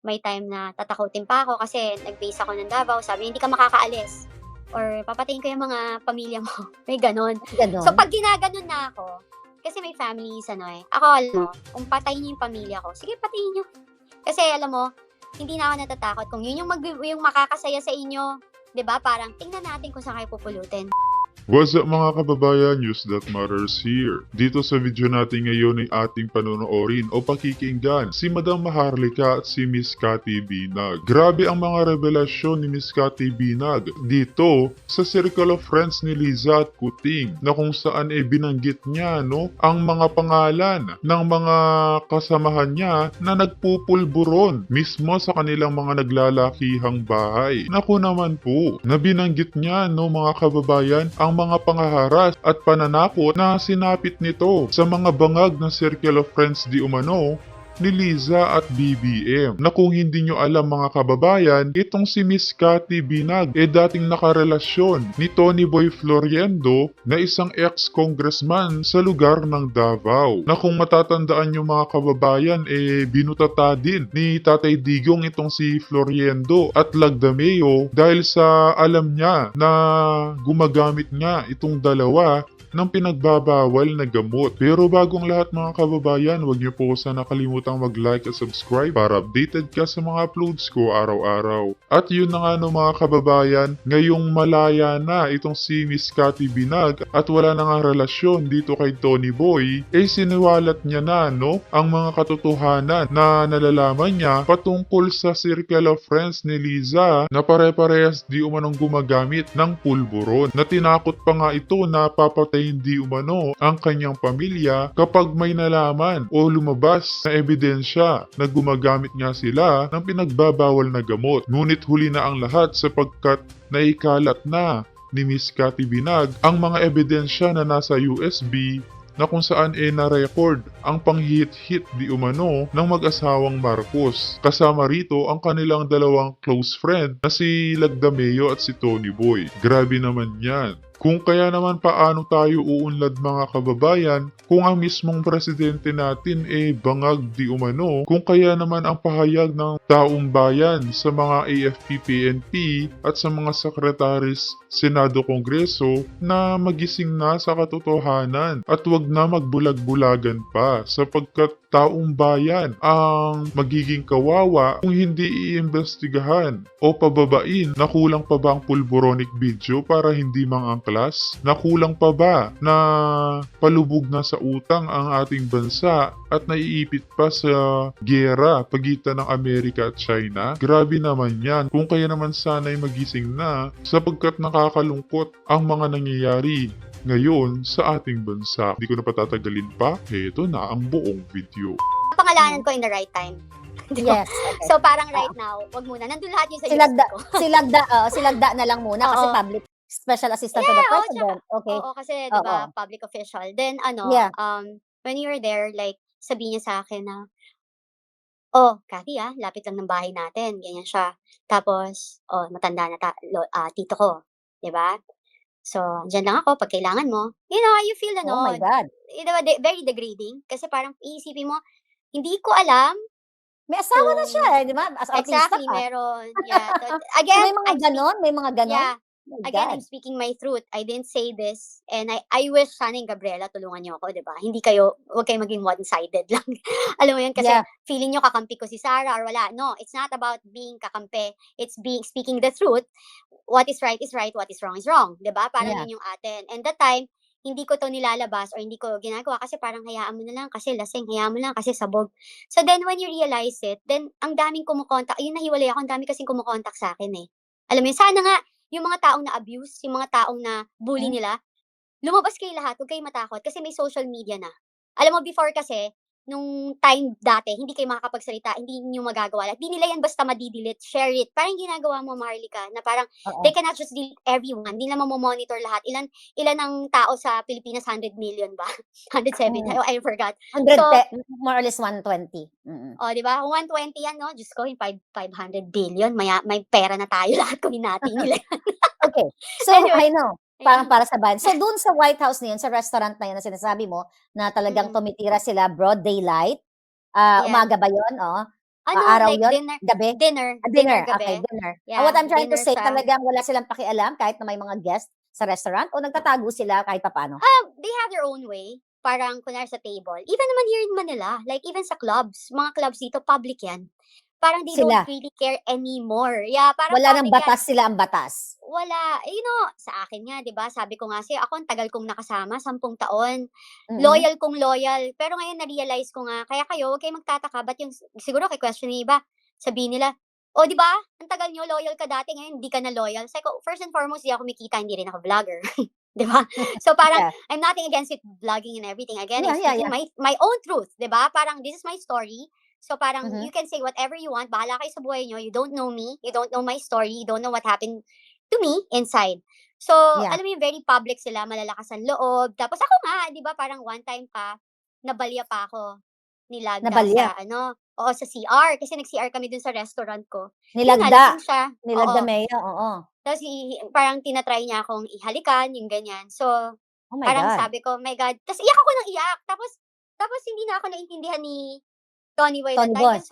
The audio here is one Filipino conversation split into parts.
may time na tatakutin pa ako kasi nag-base ako ng Davao, sabi hindi ka makakaalis or papatayin ko yung mga pamilya mo, may gano'n. So, Gano'n? 'pag ginaganon na ako, kasi may families ano, ako alam mo, kung patayin niyo yung pamilya ko, sige patayin niyo. Kasi alam mo, hindi na ako natatakot kung yun yung makakasaya sa inyo, 'di ba? Parang tingnan natin kung saan kayo pupulutin. What's up mga kababayan, News That Matters here. Dito sa video natin ngayon ay ating panonoorin o pakikinggan si Madam Maharlika at si Miss Cathy Binag. Grabe ang mga revelasyon ni Miss Cathy Binag dito sa Circle of Friends ni Liza at Kuting na kung saan ay binanggit niya ang mga pangalan ng mga kasamahan niya na nagpupulburon mismo sa kanilang mga naglalakihang bahay. Naku naman po, na binanggit niya mga kababayan ang mga pangaharas at pananakot na sinapit nito sa mga bangag na Circle of Friends di umano ni Liza at BBM. Na kung hindi nyo alam mga kababayan, itong si Miss Cathy Binag dating nakarelasyon ni Tony Boy Floriendo na isang ex-congressman sa lugar ng Davao. Na kung matatandaan nyo mga kababayan, binutata din ni Tatay Digong itong si Floriendo at Lagdameo dahil sa alam niya na gumagamit nga itong dalawa ng pinagbabawal na gamot. Pero bagong lahat mga kababayan, huwag niyo po sana kalimutang mag-like at subscribe para updated ka sa mga uploads ko araw-araw. At yun na nga mga kababayan, ngayong malaya na itong si Miss Cathy Binag at wala na nga relasyon dito kay Tony Boy, siniwalat niya na ang mga katotohanan na nalalaman niya patungkol sa Circle of Friends ni Liza na pare-parehas di umanong gumagamit ng pulburon. Na tinakot pa nga ito na papatay hindi umano ang kanyang pamilya kapag may nalaman o lumabas na ebidensya na gumagamit nga sila ng pinagbabawal na gamot. Ngunit huli na ang lahat sapagkat naikalat na ni Miss Cathy Binag ang mga ebidensya na nasa USB na kung saan na-record ang panghit-hit di umano ng mag-asawang Marcos. Kasama rito ang kanilang dalawang close friend na si Lagdameo at si Tony Boy. Grabe naman yan. Kung kaya naman paano tayo uunlad mga kababayan kung ang mismong presidente natin bangag di umano, kung kaya naman ang pahayag ng taong bayan sa mga AFP-PNP at sa mga sekretaris Senado Kongreso na magising na sa katotohanan at wag na magbulag-bulagan pa sapagkat taong bayan ang magiging kawawa kung hindi iimbestigahan o pababain na kulang pa ba ang pulboronic video para hindi mangangklas? Na kulang pa ba na palubog na sa utang ang ating bansa at naiipit pa sa giyera pagitan ng Amerika at China? Grabe naman yan. Kung kaya naman sana'y magising na sapagkat nakakalungkot ang mga nangyayari ngayon sa ating bansa. Hindi ko na patatagalin pa. Ito na ang buong video. Pangalanan ko in the right time. Yes. Okay. So, parang right now, wag muna. Nandun lahat yun sa Silagda, ko. silagda na lang muna kasi Oo. public special assistant to the president. Okay. Oo, kasi, di ba, public official. Then, Yeah. when you were there, like, sabihin niya sa akin na, oh, Cathy lapit lang ng bahay natin. Ganyan siya. Tapos, matanda na tito ko. Di ba? So, diyan lang ako pag kailangan mo. You know, you feel Oh my God. diba, very degrading. Kasi parang iisipin mo, hindi ko alam May asawa na kung siya di ba? As artista exactly, pa. meron. Yeah. So, Again, may mga ganon? yeah. Oh my Again, God. I'm speaking my truth. I didn't say this. And I wish sana yung Gabriela, tulungan niyo ako, di ba? Huwag kayo maging one-sided lang. Alam mo yun, kasi Yeah. feeling niyo kakampi ko si Sarah or wala. No, it's not about being kakampi. It's speaking the truth. What is right, what is wrong. Di ba? Parang Yeah. yun yung atin. And that time, hindi ko to nilalabas or hindi ko ginagawa kasi parang hayaan mo na lang kasi lasing, hayaan mo lang kasi sabog. So then when you realize it, then ang daming kumukontak, yun nahiwalay ako, ang dami kasing kumukontak sa akin Alam mo yun, sana nga yung mga taong na-abuse, yung mga taong na bully nila, lumabas kayo lahat, huwag kayong matakot kasi may social media na. Alam mo, before kasi, nung time dati, hindi kayo makakapagsalita, hindi niyo magagawa. Di nila yan basta madidelete, share it. Parang ginagawa mo, Maharlika, na parang they cannot just delete everyone. Hindi na monitor lahat. Ilan ang tao sa Pilipinas? 100 million ba? 107? I forgot. 100, So, more or less 120. di ba? Kung 120 yan, no? Diyos ko, yung 500 billion, may pera na tayo lahat kung hinati nila. Okay. So, Anyway, I know. Parang para sa bayan. So, dun sa White House na yun, sa restaurant na yun na sinasabi mo, na talagang tumitira sila broad daylight, Yeah. umaga ba yun? Ano, Araw like 'yun? dinner Gabi? dinner Dinner, gabi. okay, dinner. What Yeah, I'm trying to dinner say, siya. talagang wala silang pakialam kahit na may mga guest sa restaurant o nagtatago sila kahit papaano? They have their own way. Parang kunwari sa table. Even naman here in Manila, like even sa clubs, mga clubs dito, public yan. Parang they don't Sila? really care anymore. Yeah, parang Wala ng public yan. batas, sila ang batas? Wala. Sa akin nga, 'di ba, sabi ko nga sa'yo, ako ang tagal kong nakasama, 10 taon. Mm. Loyal kong loyal. Pero ngayon na-realize ko nga, kaya kayo, huwag kayong magtataka, ba't siguro ke-question ng iba, sabihin nila, "Oh, 'di ba, ang tagal niyo, loyal ka dati, ngayon hindi ka na loyal." Sabi ko, first and foremost, di ako kumikita, hindi rin ako vlogger. 'Di ba? So parang, Yeah. I'm nothing against it, vlogging and everything. Again, I'm Yeah, speaking yeah. my own truth, 'di ba? Parang this is my story. So parang Mhm. you can say whatever you want, bahala kayo sa buhay niyo. You don't know me, you don't know my story, you don't know what happened to me inside. So, Yeah. alam mo yung very public sila, malalakas ang loob. Tapos ako nga, 'di ba, parang one time pa, nabalya pa ako ni Lagda Nabalya? sa oo, sa CR. Kasi nag-CR kami dun sa restaurant ko. Yun nga, Nilagda? lasing siya. Nilagda Oo. Mea, oo. Tapos parang tinatry niya akong ihalikan, yung ganyan. So, Oh my parang God. sabi ko, "My God." Tapos iyak ako ng iyak. Tapos hindi na ako naintindihan ni Tony Boy that Tony time Boy. kasi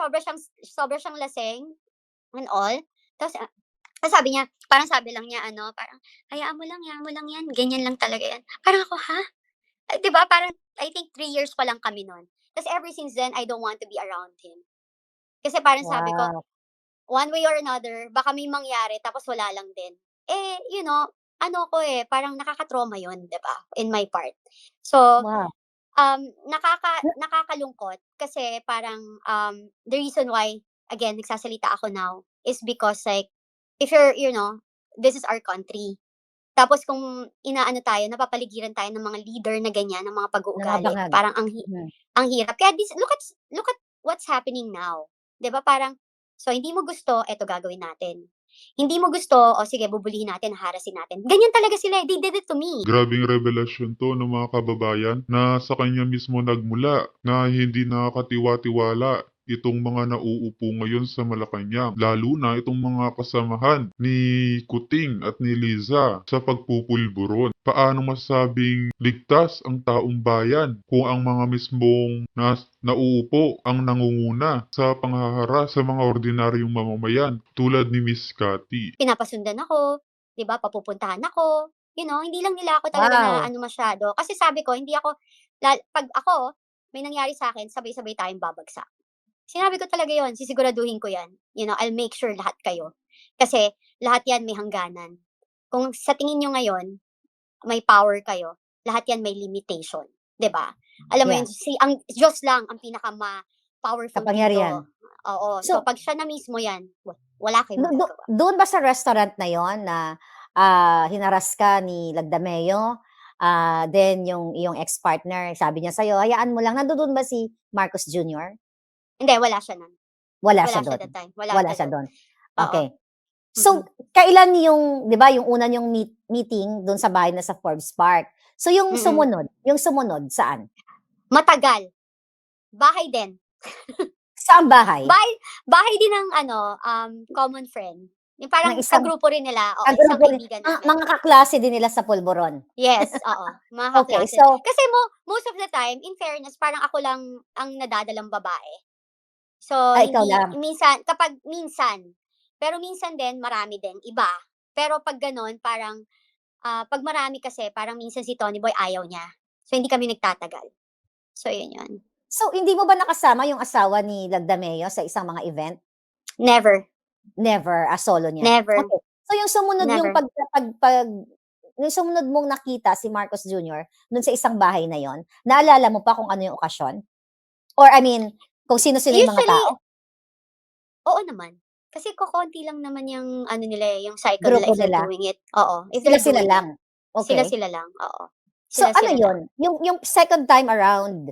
sobra siyang lasing and all. Tapos, sabi niya, parang sabi lang niya parang, hayaan mo lang yan, ganyan lang talaga yan." Parang ako, ha? 'Di ba parang I think 3 years pa lang kami nun. Tapos ever since then, I don't want to be around him. Kasi parang sabi ko, Wow. one way or another, baka may mangyari tapos wala lang din. Parang nakaka-trauma yun, 'di ba, in my part. So, Wow. nakakalungkot kasi parang, the reason why, again, nagsasalita ako now is because like, if this is our country. Tapos kung inaano tayo, napapaligiran tayo ng mga leader na ganyan, ng mga Na mga pag-uugali, bangag. parang Mhm. ang hirap. Kaya look at what's happening now. 'Di ba parang, so hindi mo gusto, eto gagawin natin. Hindi mo gusto, o sige bubulihin natin, haharasin natin. Ganyan talaga sila, they did it to me. Grabeng revelasyon to ng mga kababayan na sa kanya mismo nagmula na hindi nakakatiwa-tiwala itong mga nauupo ngayon sa Malacanang, lalo na itong mga kasamahan ni Kuting at ni Liza sa pagpupulburon. Paano masabing ligtas ang taong bayan kung ang mga mismong nauupo ang nangunguna sa panghaharas sa mga ordinaryong mamamayan tulad ni Miss Cathy? Pinapasundan ako, 'di ba, papupuntahan ako, hindi lang nila ako talaga na Wow. masyado. Kasi sabi ko, hindi ako 'pag ako, may nangyari sa'kin, sabay-sabay tayong babagsak. Sinabi ko talaga 'yon, sisiguraduhin ko 'yan. I'll make sure lahat kayo. Kasi lahat 'yan may hangganan. Kung sa tingin niyo ngayon, may power kayo, lahat 'yan may limitation, 'di ba? Alam mo Yeah. 'yun, ang Diyos lang ang powerful Kapangyarihan. dito. Oo, so So, 'pag siya na mismo 'yan, wala kayong magagawa. doon ba sa restaurant na yon na, hinaras ka ni Lagdameo, then yung iyong ex-partner sabi niya sa'yo, "Hayaan mo lang." Nandoon ba si Marcos Jr.? Hindi, wala siya nun. Wala Wala siya siya do'n? that time, wala Wala siya siya dun. do'n? Oo, Okay. So, kailan yung 'di ba yung una niyong meeting do'n sa bahay na sa Forbes Park. So yung mm. sumunod saan? Matagal, bahay din. Saang bahay? Bahay din ng common friend. Yung parang Ng isang kagrupo rin nila, oo, isang kagrupo rin, kaibigan namin. mga kaklase din nila sa Pulburon? Yes, oo, mga Okay, kaklase. so Kasi most of the time, in fairness, parang ako lang ang nadadalang babae. So, ikaw hindi lang? minsan. Pero minsan din marami din iba. Pero 'pag gano'n parang, 'pag marami kasi parang minsan si Tony Boy ayaw niya. So, hindi kami nagtatagal. So, yun. So, hindi mo ba nakasama yung asawa ni Lagdameo sa isang mga event? Never, Never, solo niya? never, Okay. So yung sumunod yung never. yung sumunod mong nakita si Marcos Jr. dun sa isang bahay na yon, naalala mo pa kung ano yung okasyon? Or I mean, kung sino-sino yung mga Usually, tao? oo naman. Kasi kokonti lang naman yung nila, yung cycle nila Grupo if they're nila? doing it. Oo, if they're Sila-sila doing it. lang? Okay. Sila-sila lang, oo. So ano Sila-sila lang. yun? Yung second time around,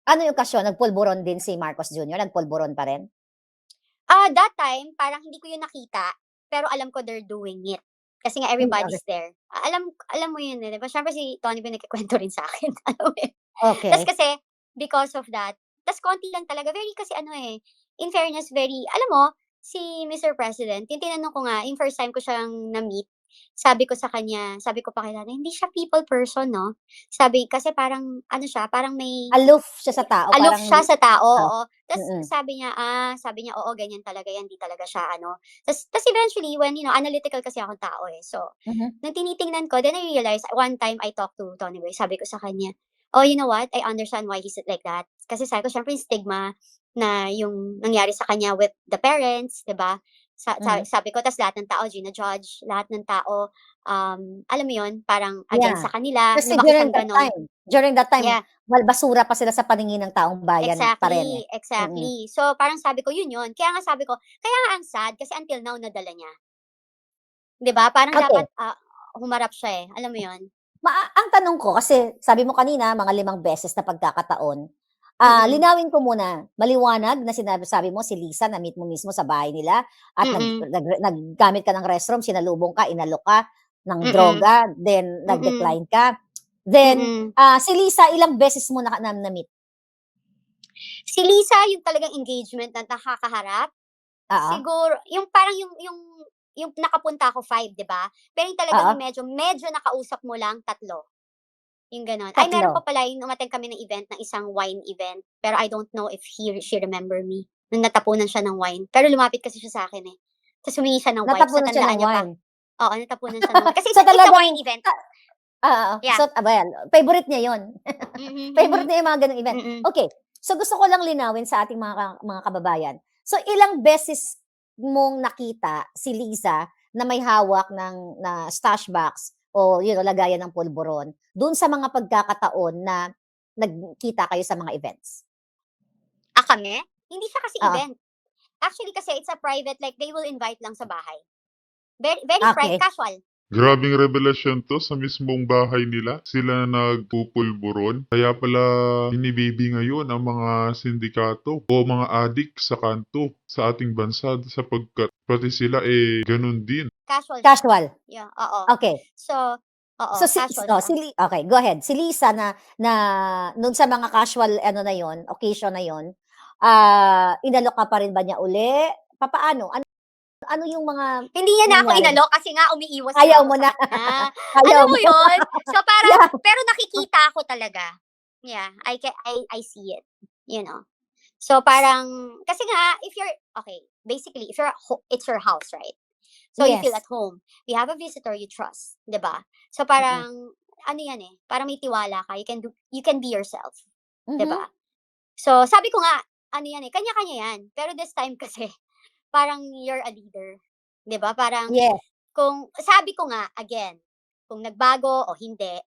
ano yung okasyon? Nagpulburon din si Marcos Jr.? Nagpulburon pa rin? That time, parang hindi ko yun nakita, pero alam ko they're doing it. Kasi nga everybody's there. Alam mo yun, 'di ba? Siyempre si Tony ba nagkukuwento rin sa'kin, alam mo yun. Okay. Tas kasi, because of that, tas konti lang talaga, very kasi in fairness, very, alam mo, si Mr. President, yung tinanong ko nga, yung first time ko siyang na-meet, sabi ko sa kanya, sabi ko pa kay nanay, "Hindi siya people person 'no?" Sabi kasi parang ano siya, parang may Aloof siya sa tao, aloof parang siya sa tao, oh, oo. Ta's mm. sabi niya, "Oo, ganyan talaga yan, 'di talaga siya ano." Ta's eventually when, analytical kasi akong tao, eh. So, Mhm. nung tinitingnan ko, then I realized one time I talked to Tony Boy, sabi ko sa kanya, "Oh, you know what? I understand why he's like that." Kasi sabi ko siyempre yung stigma na yung nangyari sa kanya with the parents, 'di ba? Mhm. Sabi ko ta's lahat ng tao gina-judge, lahat ng tao, alam mo yun, parang against Yeah. sa kanila, Kasi lumaki siyang gano'n. during that time, Yeah. basura pa sila sa paningin ng taong bayan pa rin, eh. Exactly, Mm. exactly. So, parang sabi ko, yun yun. Kaya nga sabi ko, kaya nga ang sad kasi until now nadala niya. 'Di ba? Parang dapat, Okey, humarap siya, eh, alam mo yun? ang tanong ko kasi sabi mo kanina mga 5 beses na pagkakataon, Mm, linawin ko muna, maliwanag na sabi mo si Lisa na-meet mo mismo sa bahay nila at mm, naggamit ka ng restroom, sinalubong ka, inalok ka ng mm, droga, then mm, nag-decline ka. Then, mm. si Lisa ilang beses mo na-meet? Si Lisa yung talagang engagement na nakakaharap, Oo, siguro yung parang yung nakapunta ako 5, 'di ba? Pero yung talagang oo, yung medyo nakausap mo lang 3, yung gano'n. Ay, meron 3. pa pala yung umattend kami ng event, ng isang wine event, pero I don't know if she remember me, nung natapunan siya ng wine. Pero lumapit kasi siya sa'kin, eh, ta's humingi siya ng wipes, Natapunan siya natandaan ng niya pa. wine. Oo, natapunan siya ng wine. Kasi So it's a wine talagang event. oo, Yeah. so ayan, favorite niya 'yun. Mhm, Favorite mhm, niya yung mga gano'ng event. mm. Okey, so gusto ko lang linawin sa ating mga kababayan. So ilang beses mong nakita si Liza na may hawak na stash box o lagayan ng pulburon dun sa mga pagkakataon na nagkita kayo sa mga events? Kami? Hindi siya kasi Oo, event. Actually kasi it's a private, like they will invite lang sa bahay. Very very okey. casual. Grabeng revelasyon 'to sa mismong bahay nila, sila nagpupulburon. Kaya pala binibibi ngayon ang mga sindikato o mga adik sa kanto sa ating bansa sapagkat pati sila, gano'n din. Casual siya. Casual, Yeah, oo. okey. So oo, So casual siya. okey, go ahead. Si Lisa na na dun sa mga casual ano na yun, occasion na yun, inalok ka pa rin ba niya uli? Papaano? Ano ano yung mga Hindi niya na ako nangyari? inalok kasi nga umiiwas Ayaw nga ako mo sa na, kanya. ayaw Alam mo mo. 'yun? So parang Yeah, pero nakikita ako talaga. Yeah, I see it, you know? So parang kasi nga if you're okay, basically if you're it's your house, right? So you feel yes. at home. You have a visitor you trust, 'di ba? So Mm. parang ano 'yan, eh, parang may tiwala ka, you can be yourself, 'di Mhm. ba? So sabi ko nga, ano 'yan, eh, kanya-kanya 'yan. Pero this time kasi parang you're a leader, 'di ba? Parang Yes. kung sabi ko nga again, kung nagbago o hindi,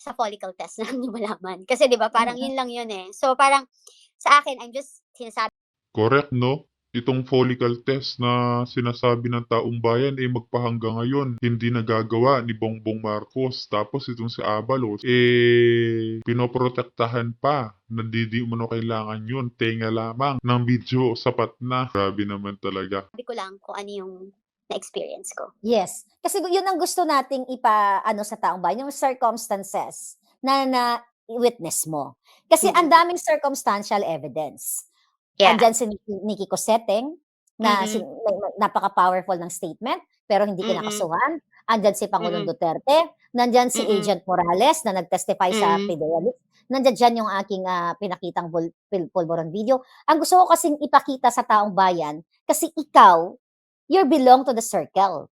sa follicle test na lang niyo malaman. Kasi 'di ba parang Mm. yun lang yun, eh. So parang sa akin I'm just sinasabi Correct 'no? Itong follicle test na sinasabi ng taong bayan, magpahanggang ngayon hindi nagagawa ni Bongbong Marcos. Tapos itong si Abalos, pinoprotektahan pa na di umano kailangan yun, tenga lamang ng video sapat na. Grabe naman talaga. ko lang kung ano yung na-experience ko. Yes. Kasi yun ang gusto nating ano sa taong bayan, yung circumstances na na-witness mo. Kasi ang Mm. daming circumstantial evidence. Yeah. Andiyan si Nikki Cosseteng na Mm, may napaka-powerful ng statement, pero hindi mm, kinakasuhan. Andiyan si Pangulong mm, Duterte, nandiyan si mm, Agent Morales na nag-testify sa mm. Fidelis, nandiyan diyan yung aking, pinakitang pulburon video. Ang gusto ko kasing ipakita sa taong bayan, kasi ikaw, you belong to the circle.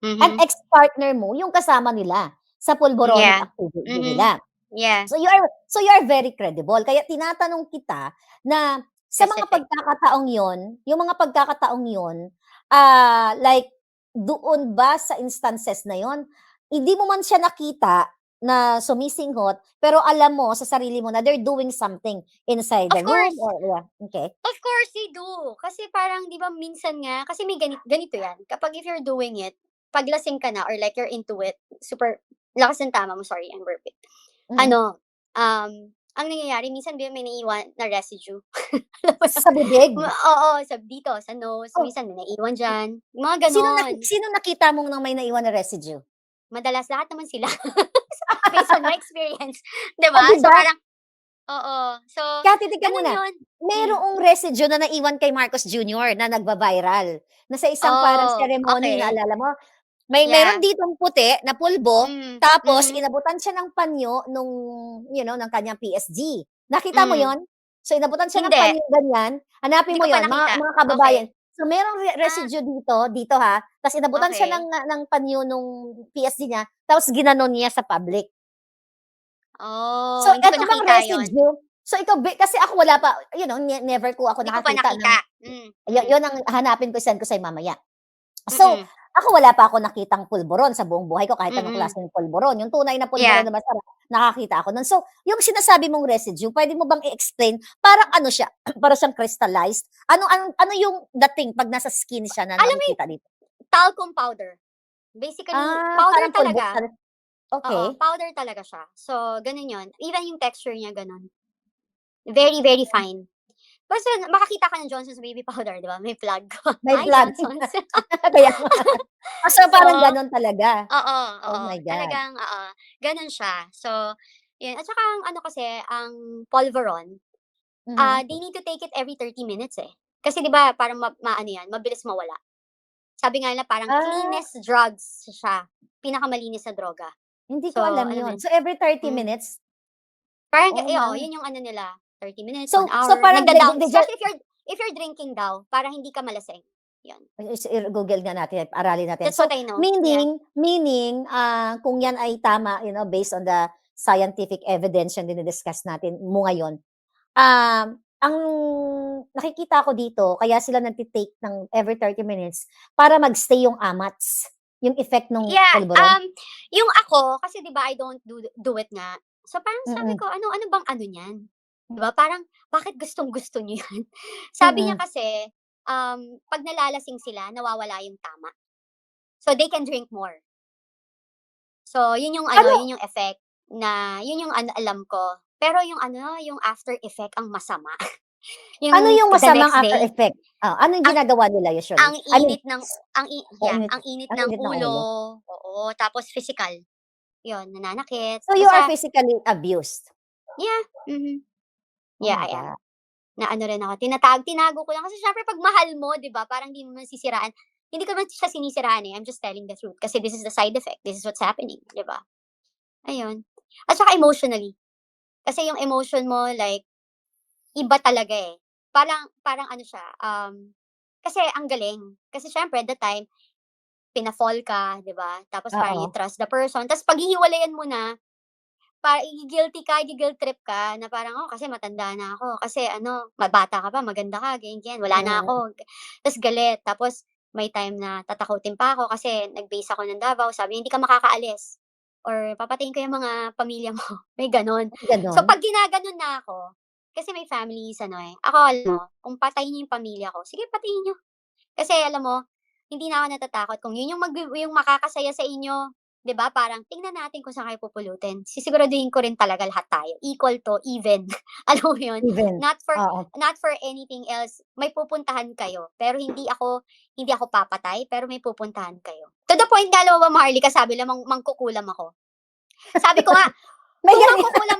Ang Mhm. ex-partner mo yung kasama nila sa pulboronic Yeah. activity Mhm. nila. Yeah. So you are very credible kaya tinatanong kita na sa mga Specific. pagkakataong yon, yung mga pagkakataong yon, like doon ba sa instances na yon, hindi mo man siya nakita na sumisinghot, pero alam mo sa sarili mo na they're doing something inside the Of room course. or yeah, okay. Of course they do. Kasi parang 'di ba minsan nga kasi may ganito 'yan, kapag if you're doing it, 'pag lasing ka na or like you're into it, super lakas ng tama mo, sorry, I'm burping. Mhm. Ano, ang nangyayari minsan 'di ba may naiiwan na residue. Alam mo 'yun? Sa bibig? Oo, dito sa nose, Oh, minsan may naiiwan diyan, mga gano'n. sino nakita mong may naiwan na residue? Madalas lahat naman sila based on my experience, 'di Oh, ba? 'di So ba? parang oo, so Kaya teka gano'n muna, 'yun. Hmm. merong residue na naiwan kay Marcos Jr. na nagba-viral, na sa isang parang Oh, ceremony okey. naalala mo, Meron Yeah. ditong puti na pulbo, Mm, tapos mhm, inabutan siya ng panyo nung, ng kanyang PSG. Nakita mo hmm. yon? So, inabutan siya ng Hindi, panyo ganyan, hanapin hindi mo ko pa yon, nakita. mga kababayan. Okey. So, merong Ah, residue dito ha, ta's inabutan siya okey. ng panyo nung PSG niya, tapos ginanon niya sa public. So, Oh, hindi ko eto bang nakita 'yun. residue, so ikaw kasi ako wala pa, never ko ako Hindi ko pa nakakita nakita. ng, yun ang hanapin ko, i-send ko sa'yo mamaya. So, Mm, ako wala pa akong nakitang pulburon sa buong buhay ko kahit anong mm. klaseng pulburon, yung tunay na pulburon Yeah. na masarap, nakakita ako nun. So, yung sinasabi mong residue, puwede mo bang i-explain, parang ano siya, para siyang crystallized? Ano yung dating 'pag nasa skin siya na Alam mo yung nakikita dito? talcum powder. Basically, powder Parang pulbo talaga. Oo, okey. powder talaga siya. So, gano'n 'yun. Even yung texture niya gano'n. Very, very fine. Basta makakita ka ng Johnson's Baby Powder, 'di ba, may plug. May Hi, blood. Johnson's. Kaya nga. So, So, parang gano'n talaga. oo, Oh oo, my God. talagang gano'n siya. So, 'yun at saka ang ano kasi, ang Polveron, Mhm. they need to take it every 30 minutes, eh. Kasi 'di ba parang maano 'yan, mabilis mawala. Sabi nga nila parang Ah, cleanest drugs siya, pinakamalinis na droga. Hindi ko So, alam alam mo 'yun. 'yun, So, every 30 hmm, minutes? parang Oh oo, my. 'yun yung ano nila, 30 minutes, one So hour, parang nagda-down they just especially if you're drinking daw, para hindi ka malasing, 'yun. i-Google nga natin, aralin natin. That's what So, I know, yeah. meaning, kung yan ay tama, based on the scientific evidence yung dini-discuss natin mo ngayon, ang nakikita ko dito kaya sila nagte-take ng every 30 minutes para mag-stay yung amats, yung effect nung Yeah, pulburon. yung ako kasi 'di ba I don't do it nga. So parang sabi Mm, ko, "Ano ano bang ano niyan?" 'Di ba parang bakit gustong-gusto niyo 'yan? Sabi niya mm. kasi, 'pag nalalasing sila nawawala yung tama. So they can drink more. So yun yung ano, Ano yun yung effect na yun yung ano alam ko. Pero yung ano, yung after effect ang masama. ano Yung yung the masamang next after day, effect? Ano yung ang ginagawa nila usually? ang I mean, init ng init ang init ang ng init ng ulo, ulo. oo, tapos physical. Yun, nananakit, So, you are basta physically abused? yeah, mhm. Oh Yeah, my I am. God. Na ano rin ako, tinago ko lang kasi siyempre 'pag mahal mo 'di ba, parang hindi mo masisiraan. Hindi ko naman siya sinisiraan, eh, I'm just telling the truth kasi this is the side effect, this is what's happening, 'di ba? Ayun. At saka emotionally, kasi yung emotion mo like iba talaga, eh. Parang parang ano siya, kasi ang galing. Kasi siyempre that time pina-fall ka, 'di ba? Tapos parang you Oo. trust the person, ta's paghihiwalayan mo na, igi-guilty ka, igi-guilt trip ka na parang, "Oh, kasi matanda na ako, kasi ano, bata ka pa, maganda ka, ganyan, wala na Mm. ako." Ta's galit. Tapos may time na tatakutin pa ako kasi nag-base ako ng Davao, sabi niya, "Hindi ka makakaalis or papatayin ko yung mga pamilya mo." May gano'n. So, Gano'n? 'pag ginaganon na ako, kasi may families ano, eh, ako alam mo, kung patayin niyo yung pamilya ko, sige patayin niyo. Kasi alam mo, hindi na ako natatakot kung yun yung yung makakasaya sa inyo, 'di ba, parang tingnan natin kung saan kayo pupulutin. Sisiguraduhin ko rin talaga lahat tayo equal to even, alam mo yun? Even? Not for Oo. not for anything else, may pupuntahan kayo, pero hindi ako papatay, pero may pupuntahan kayo. To the point nga alam mo ba Maharlika, sabi lang mangkukulam ako. Sabi ko nga, May kung ganyan. mangkukulam